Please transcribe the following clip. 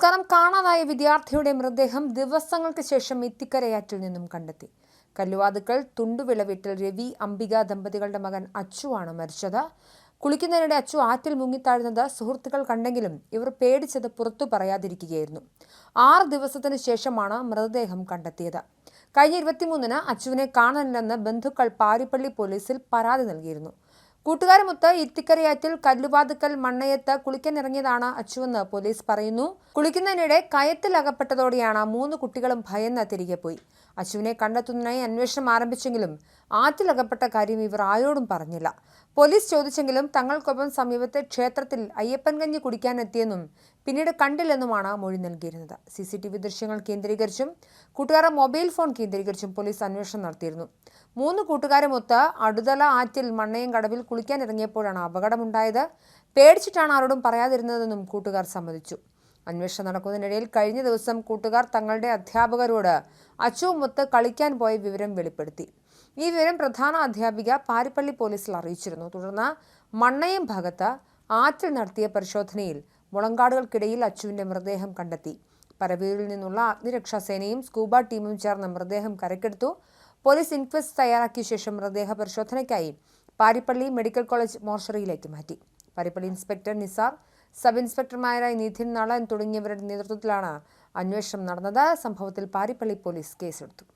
നമസ്കാരം. കാണാതായ വിദ്യാർത്ഥിയുടെ മൃതദേഹം ദിവസങ്ങൾക്ക് ശേഷം ഇത്തിക്കരയാറ്റിൽ നിന്നും കണ്ടെത്തി. കല്ലുവാതുക്കൽ തുണ്ടുവിള വീട്ടിൽ രവി അംബിക ദമ്പതികളുടെ മകൻ അച്ചുവാണ് മരിച്ചത്. കുളിക്കുന്നതിനിടെ അച്ചു ആറ്റിൽ മുങ്ങിത്താഴുന്നത് സുഹൃത്തുക്കൾ കണ്ടെങ്കിലും ഇവർ പേടിച്ചത് പുറത്തു പറയാതിരിക്കുകയായിരുന്നു. 6 ദിവസത്തിന് ശേഷമാണ് മൃതദേഹം കണ്ടെത്തിയത്. കഴിഞ്ഞ 23-ന് അച്ചുവിനെ കാണാനില്ലെന്ന് ബന്ധുക്കൾ പാരിപ്പള്ളി പോലീസിൽ പരാതി നൽകിയിരുന്നു. കൂട്ടുകാരുമൊത്ത് ഇത്തിക്കരയാറ്റിൽ കല്ലുവാതുക്കൽ മണ്ണയത്ത് കുളിക്കാനിറങ്ങിയതാണ് അച്ചുവെന്ന് പോലീസ് പറയുന്നു. കുളിക്കുന്നതിനിടെ കയത്തിൽ അകപ്പെട്ടതോടെയാണ് 3 കുട്ടികളും ഭയന്ന് തിരികെ പോയി. അച്ചുവിനെ കണ്ടെത്തുന്നതിനായി അന്വേഷണം ആരംഭിച്ചെങ്കിലും ആറ്റിലകപ്പെട്ട കാര്യം ഇവർ ആരോടും പറഞ്ഞില്ല. പോലീസ് ചോദിച്ചെങ്കിലും തങ്ങൾക്കൊപ്പം സമീപത്തെ ക്ഷേത്രത്തിൽ അയ്യപ്പൻ കഞ്ഞി കുടിക്കാനെത്തിയെന്നും പിന്നീട് കണ്ടില്ലെന്നുമാണ് മൊഴി നൽകിയിരുന്നത്. CCTV ദൃശ്യങ്ങൾ കേന്ദ്രീകരിച്ചും കൂട്ടുകാരുടെ മൊബൈൽ ഫോൺ കേന്ദ്രീകരിച്ചും പോലീസ് അന്വേഷണം നടത്തിയിരുന്നു. 3 കൂട്ടുകാരുമൊത്ത് അടുതല ആറ്റിൽ മണ്ണയം കടവിൽ കുളിക്കാനിറങ്ങിയപ്പോഴാണ് അപകടമുണ്ടായത്. പേടിച്ചിട്ടാണ് ആരോടും പറയാതിരുന്നതെന്നും കൂട്ടുകാർ സമ്മതിച്ചു. അന്വേഷണം നടക്കുന്നതിനിടയിൽ കഴിഞ്ഞ ദിവസം കൂട്ടുകാർ തങ്ങളുടെ അധ്യാപകരോട് അച്ചുവുമൊത്ത് കളിക്കാൻ പോയ വിവരം വെളിപ്പെടുത്തി. ഈ വിവരം പ്രധാന അധ്യാപിക പാരിപ്പള്ളി പോലീസിൽ അറിയിച്ചിരുന്നു. തുടർന്ന് മണ്ണയം ഭാഗത്ത് ആറ്റിൽ നടത്തിയ പരിശോധനയിൽ മുളങ്കാടുകൾക്കിടയിൽ അച്ചുവിന്റെ മൃതദേഹം കണ്ടെത്തി. പരവൂരിൽ നിന്നുള്ള അഗ്നിരക്ഷാസേനയും സ്കൂബ ടീമും ചേർന്ന് മൃതദേഹം കരക്കെടുത്തു. പോലീസ് ഇൻക്വസ്റ്റ് തയ്യാറാക്കിയ ശേഷം മൃതദേഹ പരിശോധനയ്ക്കായി പാരിപ്പള്ളി മെഡിക്കൽ കോളേജ് മോർച്ചറിയിലേക്ക് മാറ്റി. പാരിപ്പള്ളി ഇൻസ്പെക്ടർ നിസാർ, സബ് ഇൻസ്പെക്ടർമാരായ നിധിൻ നളൻ തുടങ്ങിയവരുടെ നേതൃത്വത്തിലാണ് അന്വേഷണം നടന്നത്. സംഭവത്തിൽ പാരിപ്പള്ളി പോലീസ് കേസെടുത്തു.